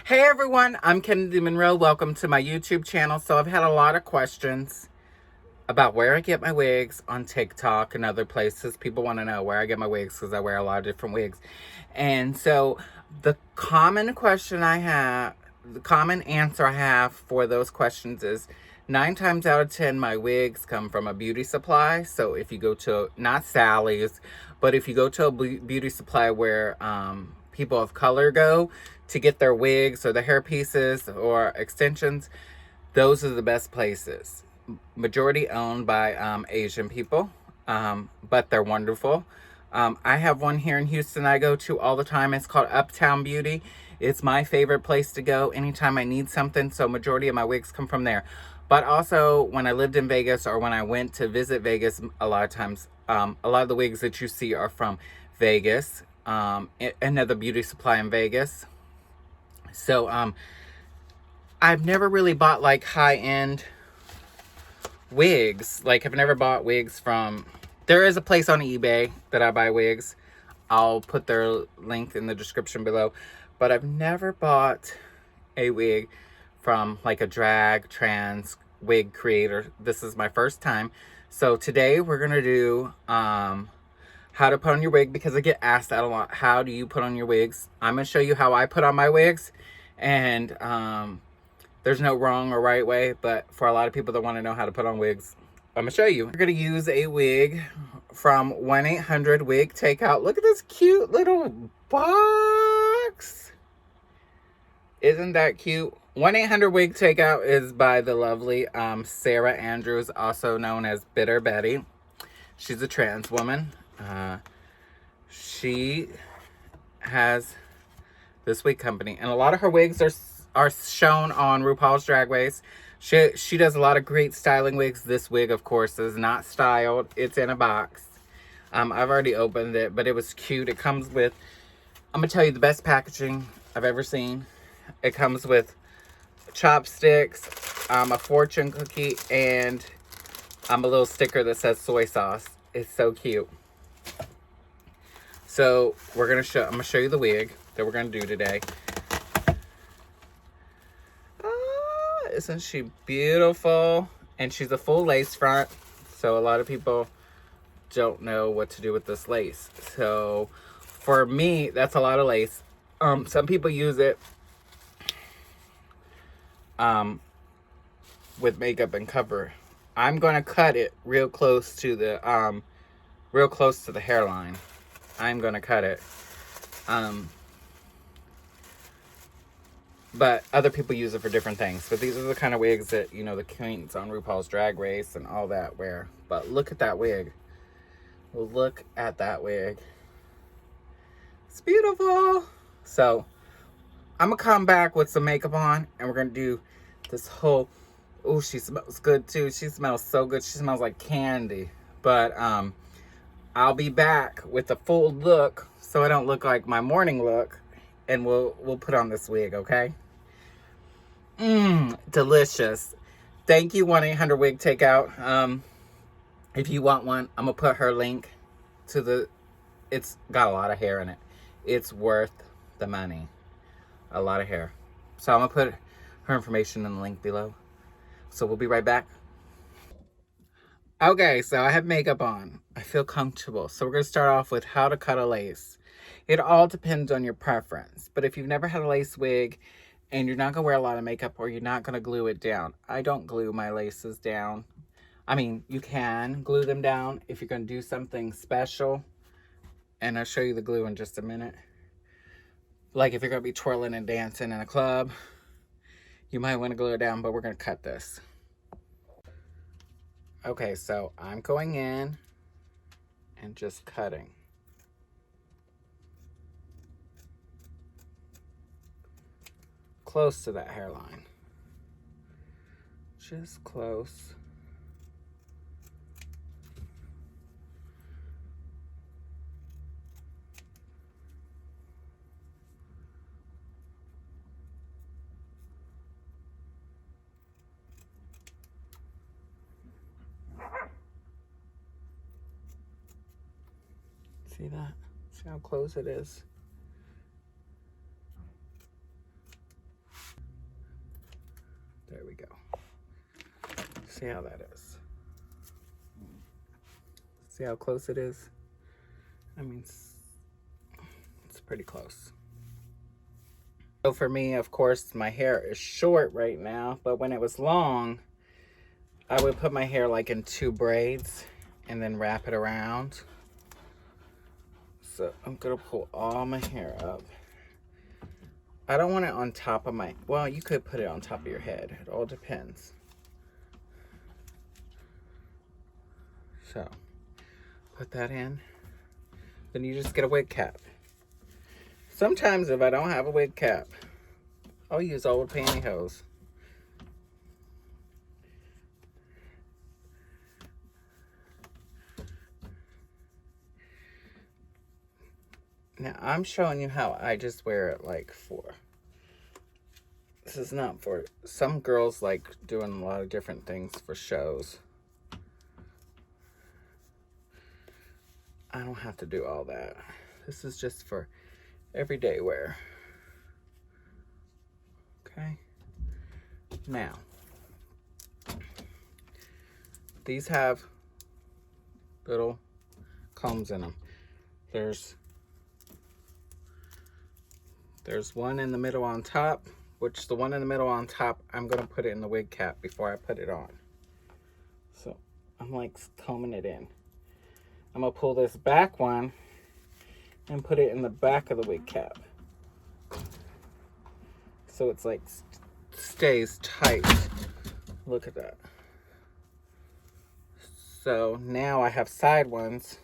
Hey everyone, I'm Kennedy Monroe. Welcome to my YouTube channel. So I've had a lot of questions about where I get my wigs on TikTok and other places. People want to know where I get my wigs because I wear a lot of different wigs. And so the common answer I have for those questions is 9 times out of 10, my wigs come from a beauty supply. So if you go to, not Sally's, but if you go to a beauty supply where people of color go to get their wigs or their hair pieces or extensions, those are the best places. Majority owned by Asian people, but they're wonderful. I have one here in Houston I go to all the time. It's called Uptown Beauty. It's my favorite place to go anytime I need something. So majority of my wigs come from there. But also when I lived in Vegas or when I went to visit Vegas, a lot of times, a lot of the wigs that you see are from Vegas. Another beauty supply in Vegas. So I've never really bought like high-end wigs. Like I've never bought wigs from, there is a place on eBay that I buy wigs. I'll put their link in the description below. But I've never bought a wig from like a drag trans wig creator. This is my first time. So today we're gonna do how to put on your wig, because I get asked that a lot. How do you put on your wigs? I'm gonna show you how I put on my wigs, and there's no wrong or right way, but for a lot of people that want to know how to put on wigs, I'm gonna show you. We're gonna use a wig from 1-800-WIG Takeout. Look at this cute little box. Isn't that cute? 1-800-WIG Takeout is by the lovely Sarah Andrews, also known as Bitter Betty. She's a trans woman. She has this wig company, and a lot of her wigs are shown on RuPaul's Drag Race. She does a lot of great styling wigs. This wig, of course, is not styled. It's in a box. I've already opened it, but it was cute. It comes with, I'm gonna tell you, the best packaging I've ever seen. It comes with chopsticks, a fortune cookie, and a little sticker that says soy sauce. It's so cute. So I'm gonna show you the wig that we're gonna do today. Isn't she beautiful? And she's a full lace front, so a lot of people don't know what to do with this lace. So for me, that's a lot of lace. Some people use it with makeup and cover. I'm gonna cut it real close to the hairline. I'm gonna cut it. But other people use it for different things. But these are the kind of wigs that, you know, the queens on RuPaul's Drag Race and all that wear. But look at that wig. Look at that wig. It's beautiful. So I'm gonna come back with some makeup on, and we're gonna do this whole, oh, she smells good too. She smells so good. She smells like candy. But I'll be back with a full look so I don't look like my morning look, and we'll put on this wig, okay? Delicious. Thank you, 1-800-WIG Takeout. If you want one, I'm gonna put her link to it's got a lot of hair in it. It's worth the money. A lot of hair. So I'm gonna put her information in the link below. So we'll be right back. Okay, so I have makeup on. I feel comfortable. So we're gonna start off with how to cut a lace. It all depends on your preference. But if you've never had a lace wig and you're not going to wear a lot of makeup, or you're not going to glue it down. I don't glue my laces down. I mean, you can glue them down if you're going to do something special. And I'll show you the glue in just a minute. Like if you're going to be twirling and dancing in a club, you might want to glue it down, but we're going to cut this. Okay, so I'm going in and just cutting. Close to that hairline. Just close. See that? See how close it is? See how that is? See how close it is? I mean, it's pretty close. So for me, of course, my hair is short right now, but when it was long, I would put my hair like in 2 braids and then wrap it around. So I'm gonna pull all my hair up. I don't want it on top of my, well, you could put it on top of your head. It all depends. So, put that in. Then you just get a wig cap. Sometimes if I don't have a wig cap, I'll use old pantyhose. Now, I'm showing you how I just wear it like for. This is not for, some girls like doing a lot of different things for shows. I don't have to do all that. This is just for everyday wear. Okay. Now, these have little combs in them. There's one in the middle on top, which the one in the middle on top, I'm gonna put it in the wig cap before I put it on. So I'm like combing it in. I'm gonna pull this back one and put it in the back of the wig cap. So it's like stays tight. Look at that. So now I have side ones.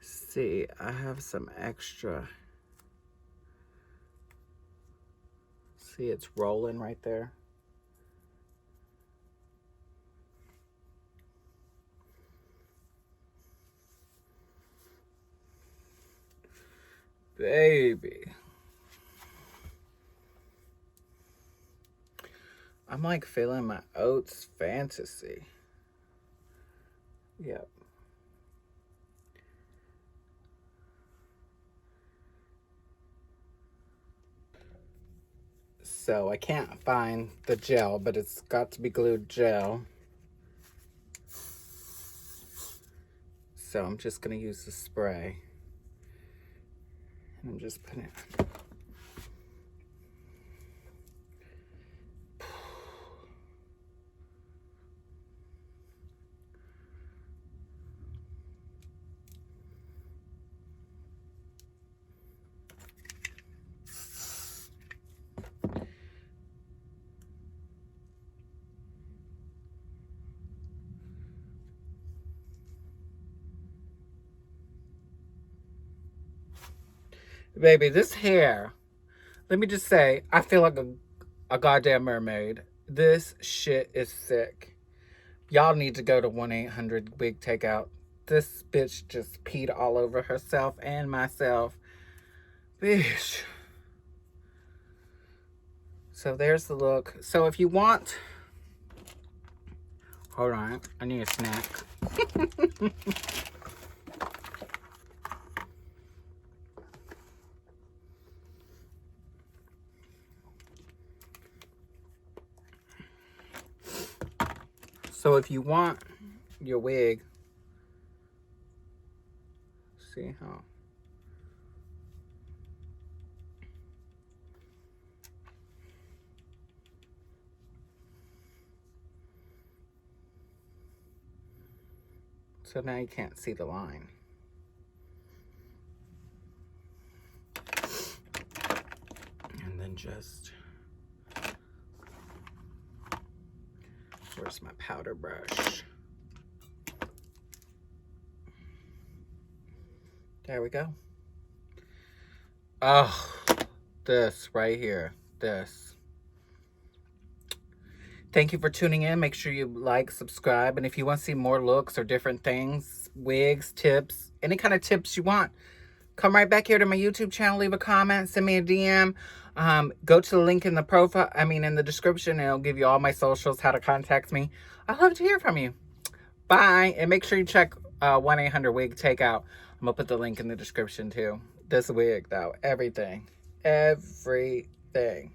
See, I have some extra. See, it's rolling right there. Baby. I'm like feeling my oats fantasy. Yep. So I can't find the gel, but it's got to be glued gel. So I'm just gonna use the spray. And I'm just putting it. Baby, this hair, let me just say, I feel like a goddamn mermaid. This shit is sick. Y'all need to go to 1-800-WIG takeout. This bitch just peed all over herself and myself. Bitch. So there's the look. So if you want, hold on, I need a snack. So if you want your wig, see how. So now you can't see the line. And then just, where's my powder brush? There we go. Oh, this right here. This. Thank you for tuning in. Make sure you like, subscribe. And if you want to see more looks or different things, wigs, tips, any kind of tips you want, come right back here to my YouTube channel. Leave a comment. Send me a DM. Go to the link in the profile. In the description. And it'll give you all my socials, how to contact me. I'd love to hear from you. Bye. And make sure you check 1-800-WIG Takeout. I'm going to put the link in the description too. This wig, though. Everything. Everything.